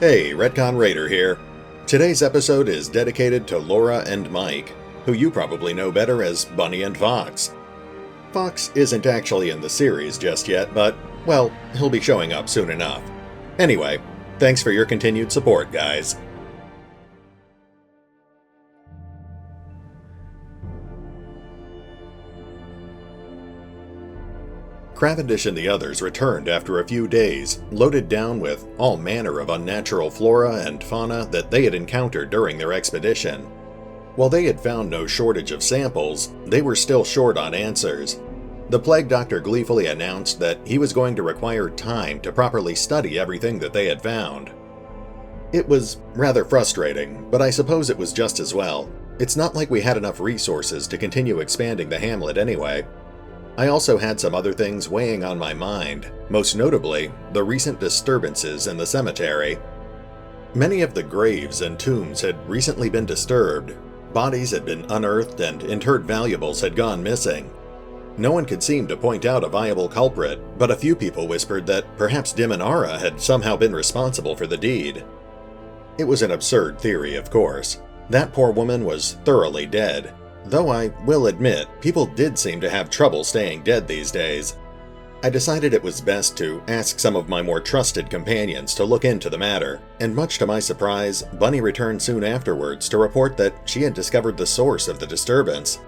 Hey, RetconRaider here. Today's episode is dedicated to Laura and Mike, who you probably know better as Bunny and Fox. Fox isn't actually in the series just yet, but, well, he'll be showing up soon enough. Anyway, thanks for your continued support, guys. Cavendish and the others returned after a few days, loaded down with all manner of unnatural flora and fauna that they had encountered during their expedition. While they had found no shortage of samples, they were still short on answers. The plague doctor gleefully announced that he was going to require time to properly study everything that they had found. It was rather frustrating, but I suppose it was just as well. It's not like we had enough resources to continue expanding the hamlet anyway. I also had some other things weighing on my mind, most notably the recent disturbances in the cemetery. Many of the graves and tombs had recently been disturbed, bodies had been unearthed, and interred valuables had gone missing. No one could seem to point out a viable culprit, but a few people whispered that perhaps Demetre had somehow been responsible for the deed. It was an absurd theory, of course. That poor woman was thoroughly dead. Though I will admit, people did seem to have trouble staying dead these days. I decided it was best to ask some of my more trusted companions to look into the matter, and much to my surprise, Bunny returned soon afterwards to report that she had discovered the source of the disturbance.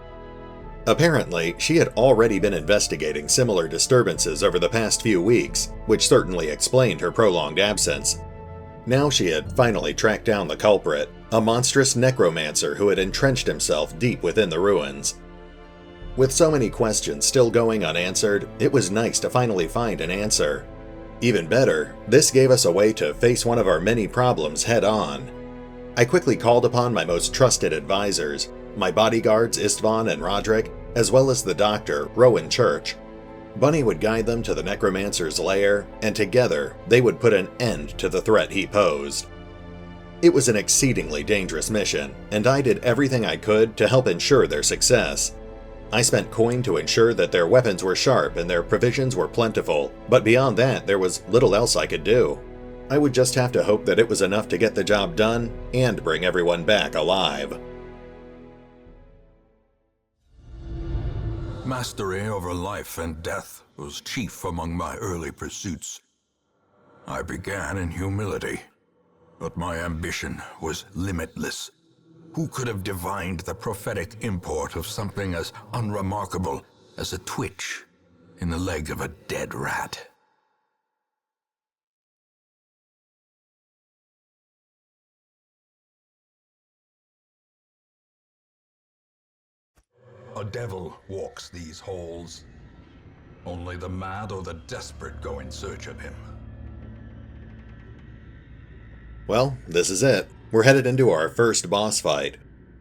Apparently, she had already been investigating similar disturbances over the past few weeks, which certainly explained her prolonged absence. Now she had finally tracked down the culprit, a monstrous necromancer who had entrenched himself deep within the ruins. With so many questions still going unanswered, it was nice to finally find an answer. Even better, this gave us a way to face one of our many problems head-on. I quickly called upon my most trusted advisors, my bodyguards Istvan and Roderick, as well as the doctor, Rowan Church. Bunny would guide them to the Necromancer's lair, and together they would put an end to the threat he posed. It was an exceedingly dangerous mission, and I did everything I could to help ensure their success. I spent coin to ensure that their weapons were sharp and their provisions were plentiful, but beyond that there was little else I could do. I would just have to hope that it was enough to get the job done and bring everyone back alive. Mastery over life and death was chief among my early pursuits. I began in humility, but my ambition was limitless. Who could have divined the prophetic import of something as unremarkable as a twitch in the leg of a dead rat? A devil walks these halls. Only the mad or the desperate go in search of him. Well, this is it. We're headed into our first boss fight.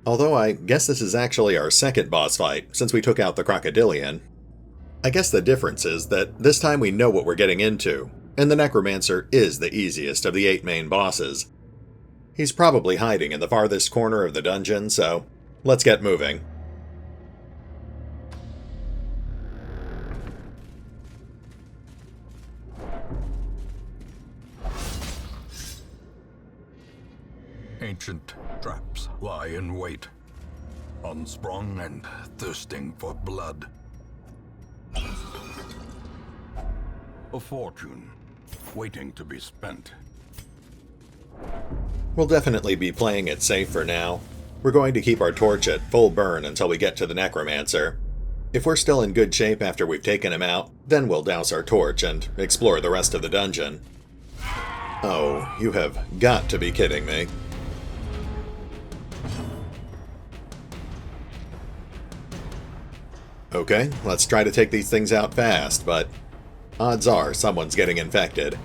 Although I guess this is actually our second boss fight, since we took out the Crocodilian. I guess the difference is that this time we know what we're getting into, and the Necromancer is the easiest of the 8 main bosses. He's probably hiding in the farthest corner of the dungeon, so let's get moving. Ancient traps lie in wait, unsprung and thirsting for blood. A fortune waiting to be spent. We'll definitely be playing it safe for now. We're going to keep our torch at full burn until we get to the Necromancer. If we're still in good shape after we've taken him out, then we'll douse our torch and explore the rest of the dungeon. Oh, you have got to be kidding me. Okay, let's try to take these things out fast, but odds are someone's getting infected.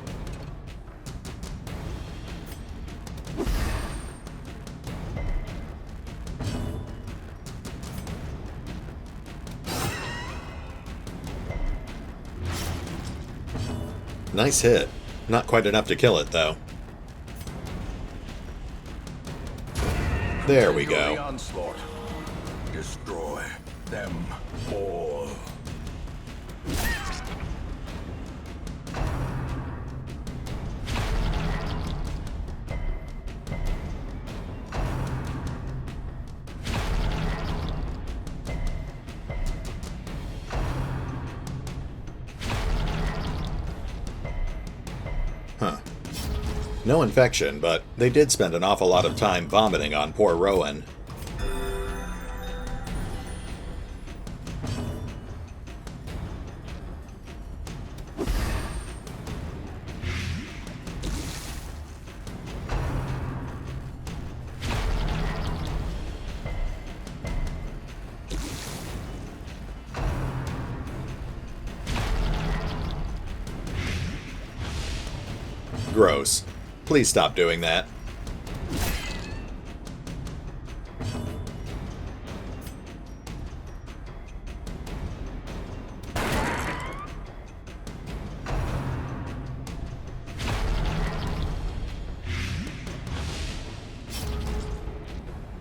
Nice hit. Not quite enough to kill it, though. There we go. Onslaught. Destroy them all. No infection, but they did spend an awful lot of time vomiting on poor Rowan. Gross. Please stop doing that.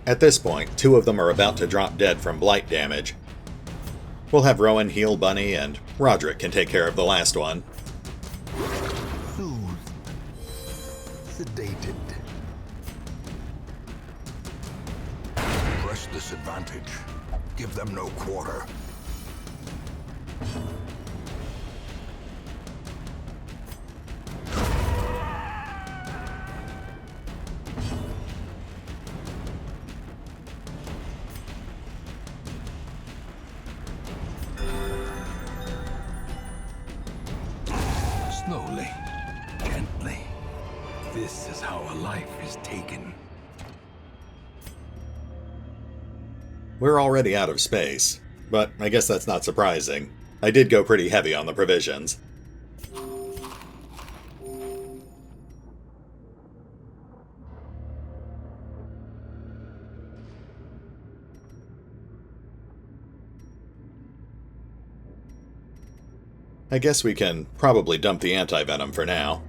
At this point, 2 of them are about to drop dead from blight damage. We'll have Rowan heal Bunny, and Roderick can take care of the last one. Sedated. Press this advantage. Give them no quarter. Slowly, gently. This is how a life is taken. We're already out of space, but I guess that's not surprising. I did go pretty heavy on the provisions. I guess we can probably dump the anti-venom for now.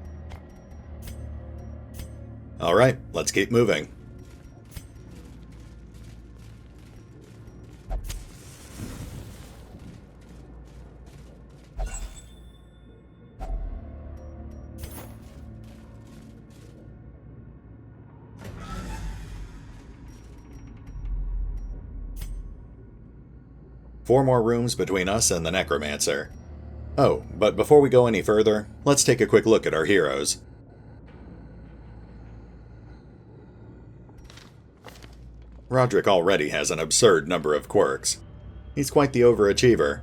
Alright, let's keep moving. Four more rooms between us and the Necromancer. Oh, but before we go any further, let's take a quick look at our heroes. Roderick already has an absurd number of quirks. He's quite the overachiever.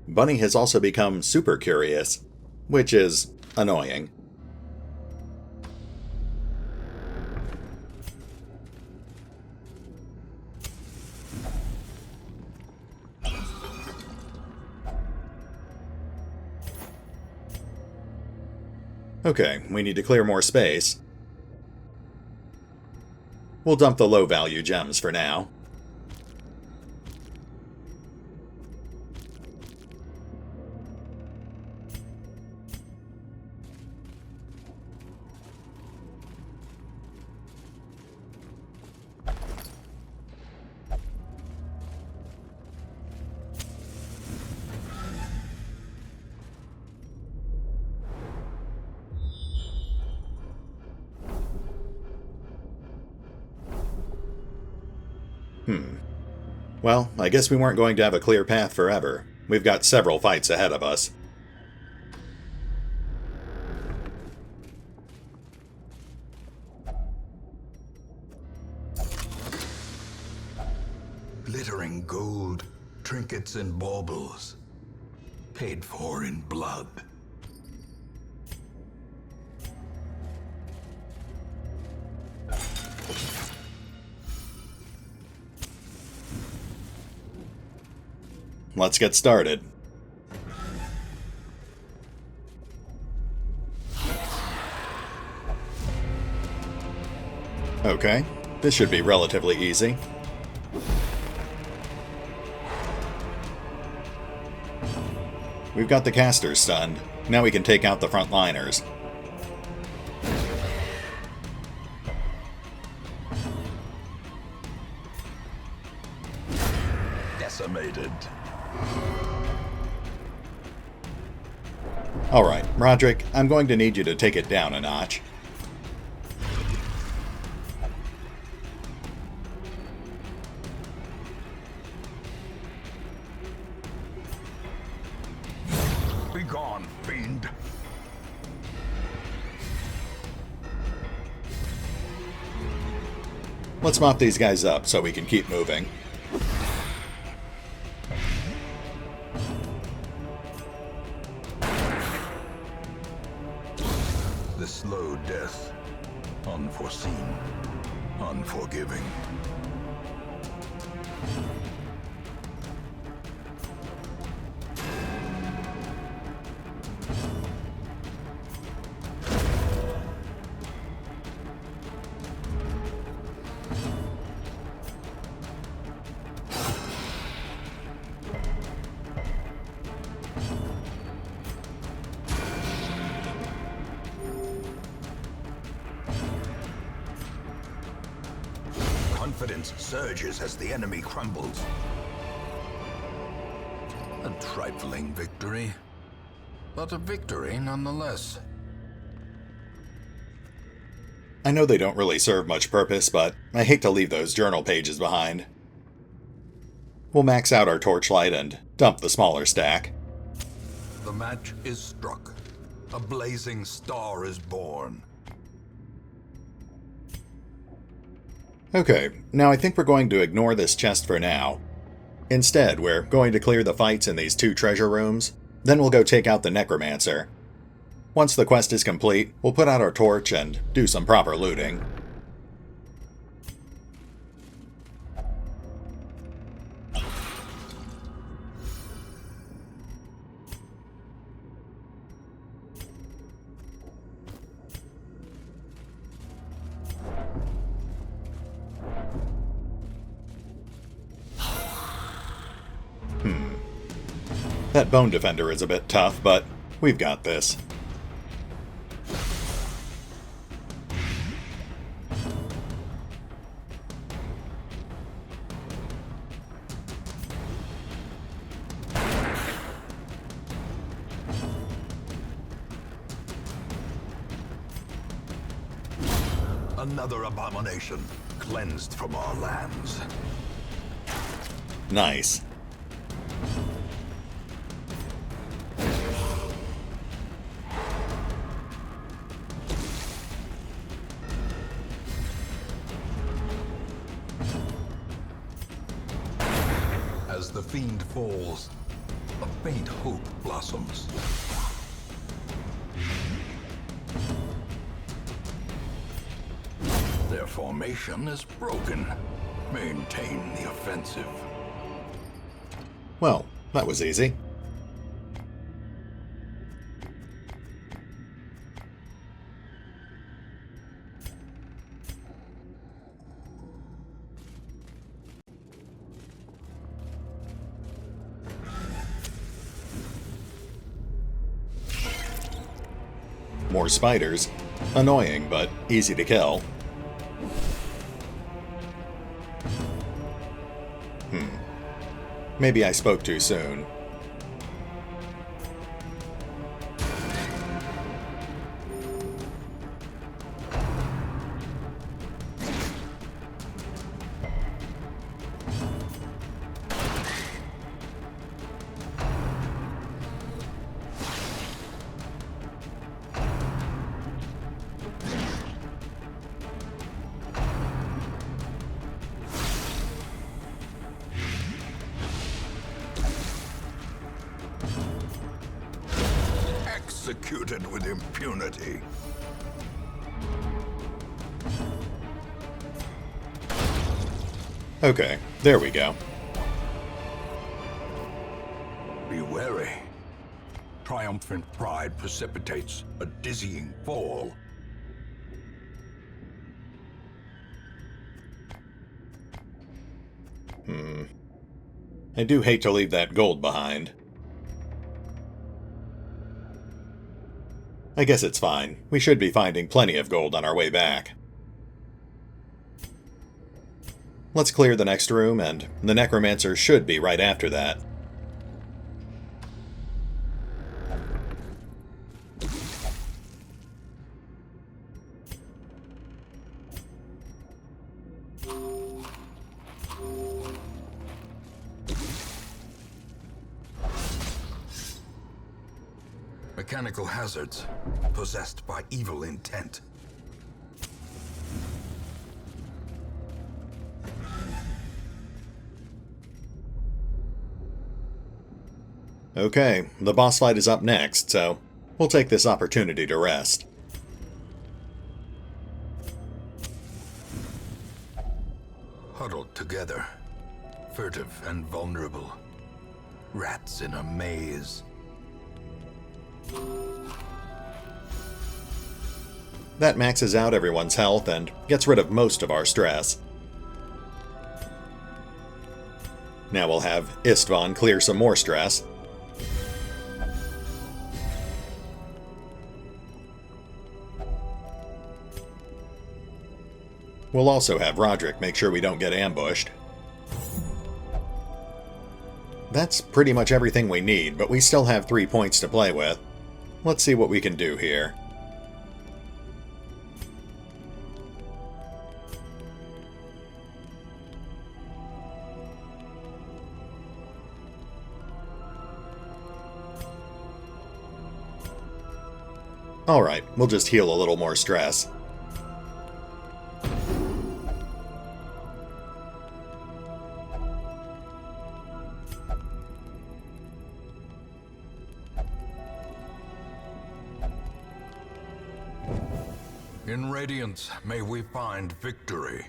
Bunny has also become super curious, which is annoying. Okay, we need to clear more space. We'll dump the low-value gems for now. Well, I guess we weren't going to have a clear path forever. We've got several fights ahead of us. Glittering gold, trinkets and baubles, paid for in blood. Let's get started. Okay, this should be relatively easy. We've got the casters stunned. Now we can take out the frontliners. Decimated. Alright, Roderick, I'm going to need you to take it down a notch. on, fiend. Let's mop these guys up so we can keep moving. The slow death. Unforeseen. Unforgiving. Confidence surges as the enemy crumbles. A trifling victory, but a victory nonetheless. I know they don't really serve much purpose, but I hate to leave those journal pages behind. We'll max out our torchlight and dump the smaller stack. The match is struck. A blazing star is born. Okay, now I think we're going to ignore this chest for now. Instead, we're going to clear the fights in these 2 treasure rooms, then we'll go take out the Necromancer. Once the quest is complete, we'll put out our torch and do some proper looting. That bone defender is a bit tough, but we've got this. Another abomination, cleansed from our lands. Nice. As the fiend falls, a faint hope blossoms. Their formation is broken. Maintain the offensive. Well, that was easy. More spiders. Annoying, but easy to kill. Maybe I spoke too soon. Executed with impunity. Okay, there we go. Be wary. Triumphant pride precipitates a dizzying fall. I do hate to leave that gold behind. I guess it's fine. We should be finding plenty of gold on our way back. Let's clear the next room, and the Necromancer should be right after that. Mechanical hazards, possessed by evil intent. Okay, the boss fight is up next, so we'll take this opportunity to rest. Huddled together, furtive and vulnerable. Rats in a maze. That maxes out everyone's health and gets rid of most of our stress. Now we'll have Istvan clear some more stress. We'll also have Roderick make sure we don't get ambushed. That's pretty much everything we need, but we still have 3 points to play with. Let's see what we can do here. Alright, we'll just heal a little more stress. In Radiance, may we find victory.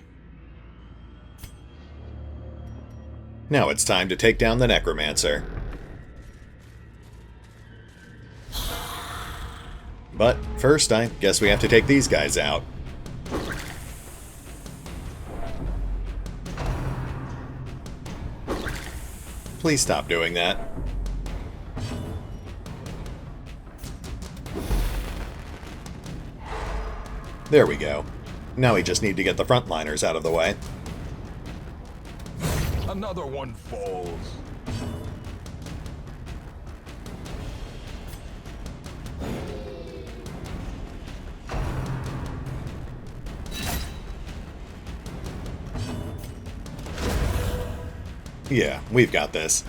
Now it's time to take down the Necromancer. But first, I guess we have to take these guys out. Please stop doing that. There we go. Now we just need to get the frontliners out of the way. Another one falls. Yeah, we've got this.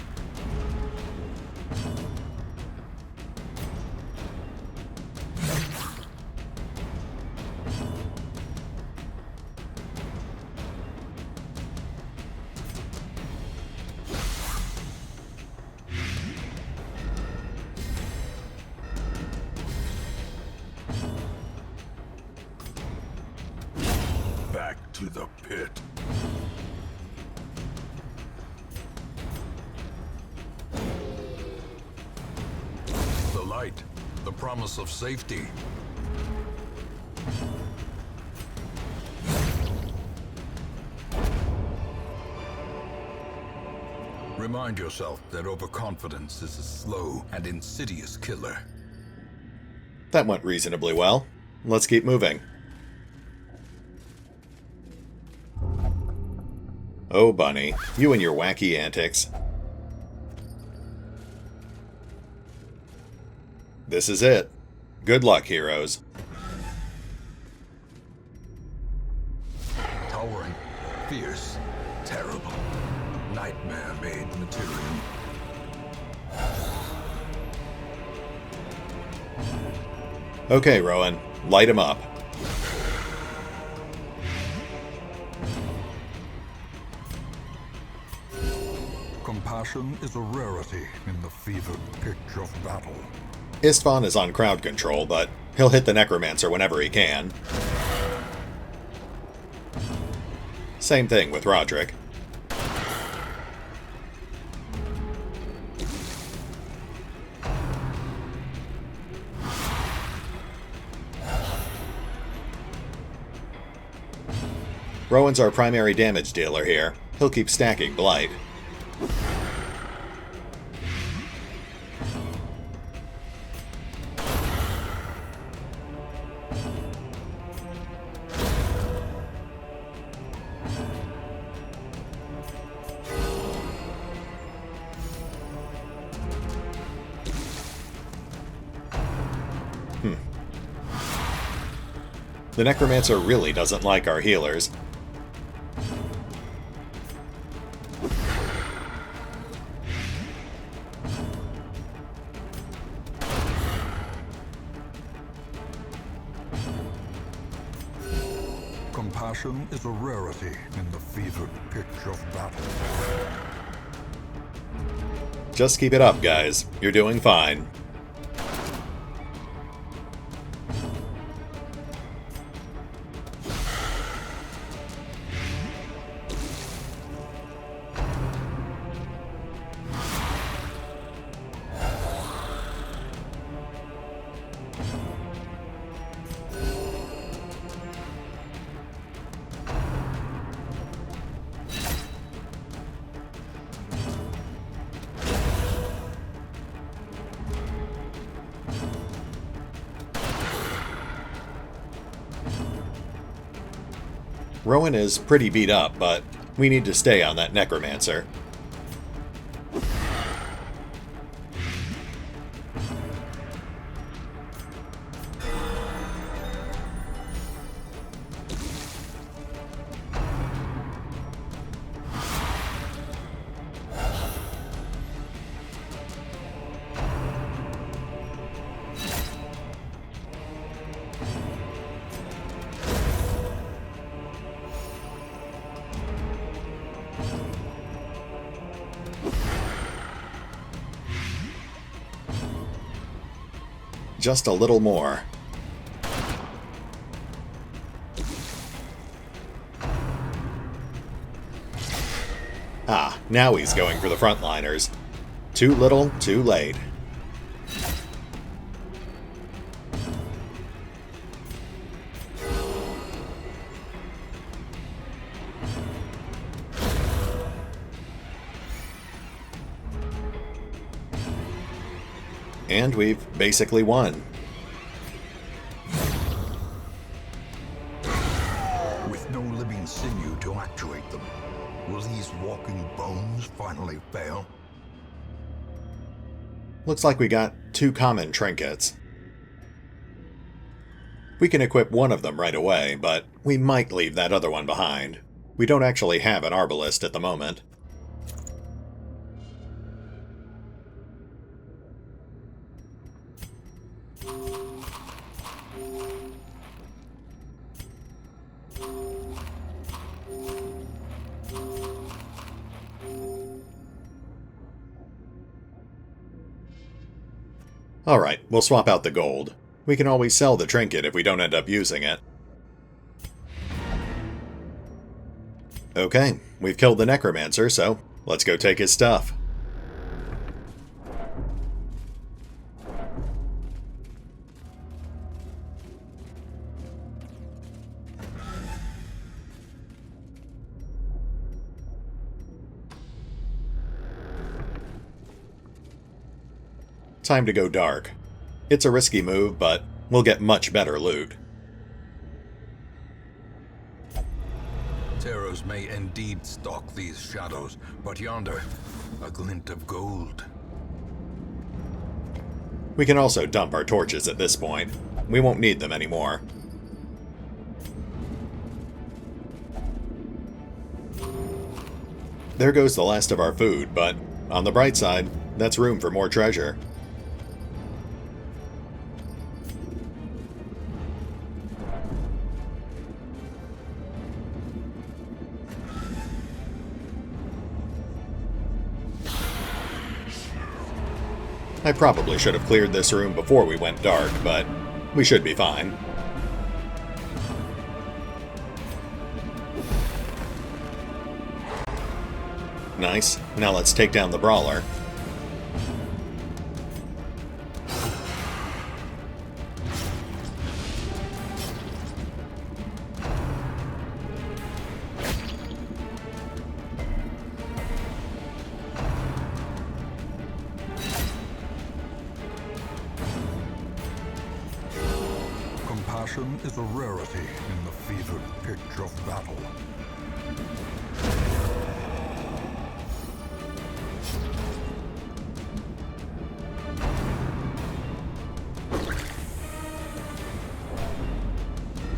Back to the pit. The light, the promise of safety. Remind yourself that overconfidence is a slow and insidious killer. That went reasonably well. Let's keep moving. Oh, Bunny, you and your wacky antics. This is it. Good luck, heroes. Towering, fierce, terrible, nightmare-made material. Okay, Rowan, light him up. Compassion is a rarity in the fevered pitch of battle. Istvan is on crowd control, but he'll hit the Necromancer whenever he can. Same thing with Roderick. Rowan's our primary damage dealer here. He'll keep stacking Blight. The Necromancer really doesn't like our healers. Compassion is a rarity in the fevered pitch of battle. Just keep it up, guys. You're doing fine. Rowan is pretty beat up, but we need to stay on that Necromancer. Just a little more. Ah, now he's going for the frontliners. Too little, too late. And we've basically won. With no living sinew to actuate them, will these walking bones finally fail? Looks like we got 2 common trinkets. We can equip one of them right away, but we might leave that other one behind. We don't actually have an arbalist at the moment. Alright, we'll swap out the gold. We can always sell the trinket if we don't end up using it. Okay, we've killed the Necromancer, so let's go take his stuff. Time to go dark. It's a risky move, but we'll get much better loot. Terrors may indeed stalk these shadows, but yonder, a glint of gold. We can also dump our torches at this point. We won't need them anymore. There goes the last of our food, but on the bright side, that's room for more treasure. I probably should have cleared this room before we went dark, but we should be fine. Nice. Now let's take down the brawler. Compassion is a rarity in the fevered pitch of battle.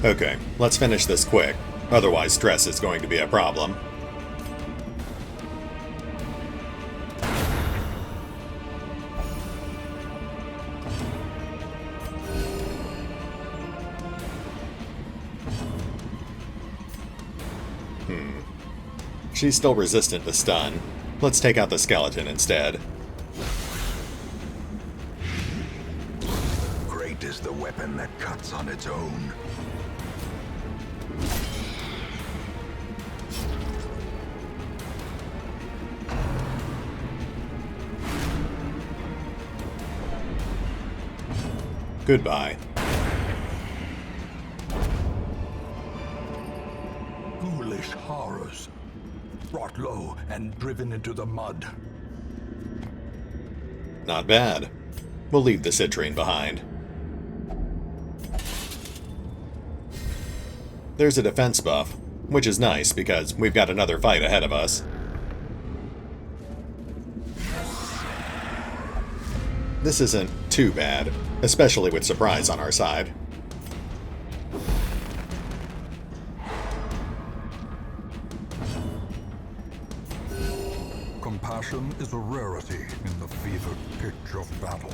Okay, let's finish this quick. Otherwise, stress is going to be a problem. She's still resistant to stun. Let's take out the skeleton instead. Great is the weapon that cuts on its own. Goodbye. Ghoulish horrors, brought low and driven into the mud. Not bad. We'll leave the citrine behind. There's a defense buff, which is nice because we've got another fight ahead of us. This isn't too bad, especially with surprise on our side. Compassion is a rarity in the fevered pitch of battle.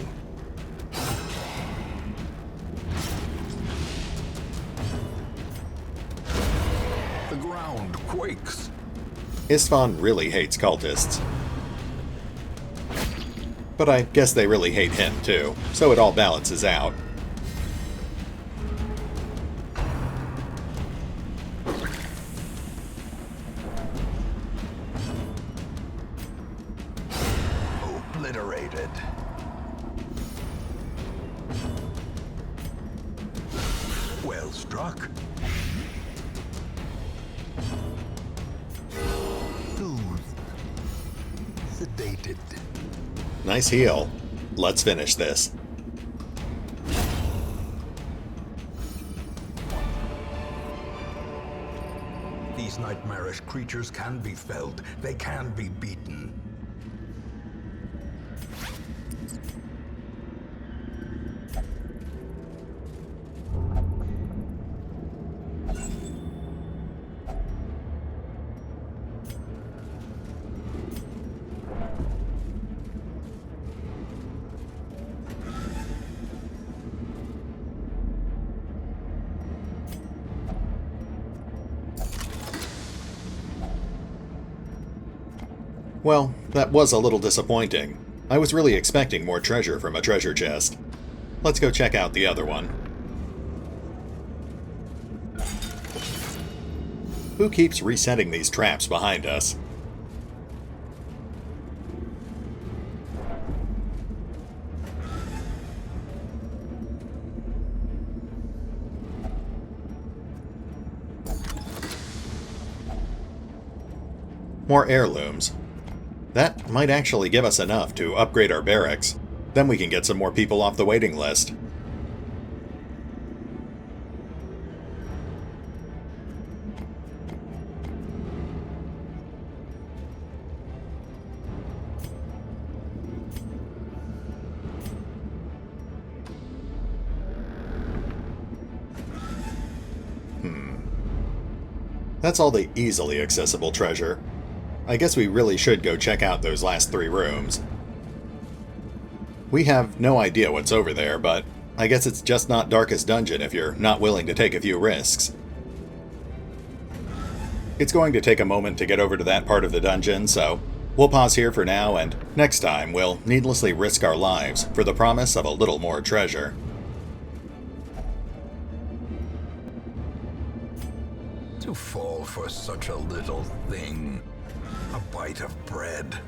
The ground quakes. Istvan really hates cultists. But I guess they really hate him too, so it all balances out. Obliterated. Well struck. Soothed. Sedated. Nice heal. Let's finish this. These nightmarish creatures can be felled. They can be beaten. Well, that was a little disappointing. I was really expecting more treasure from a treasure chest. Let's go check out the other one. Who keeps resetting these traps behind us? More heirlooms. That might actually give us enough to upgrade our barracks. Then we can get some more people off the waiting list. That's all the easily accessible treasure. I guess we really should go check out those last 3 rooms. We have no idea what's over there, but I guess it's just not Darkest Dungeon if you're not willing to take a few risks. It's going to take a moment to get over to that part of the dungeon, so we'll pause here for now, and next time we'll needlessly risk our lives for the promise of a little more treasure. To fall for such a little thing. A bite of bread.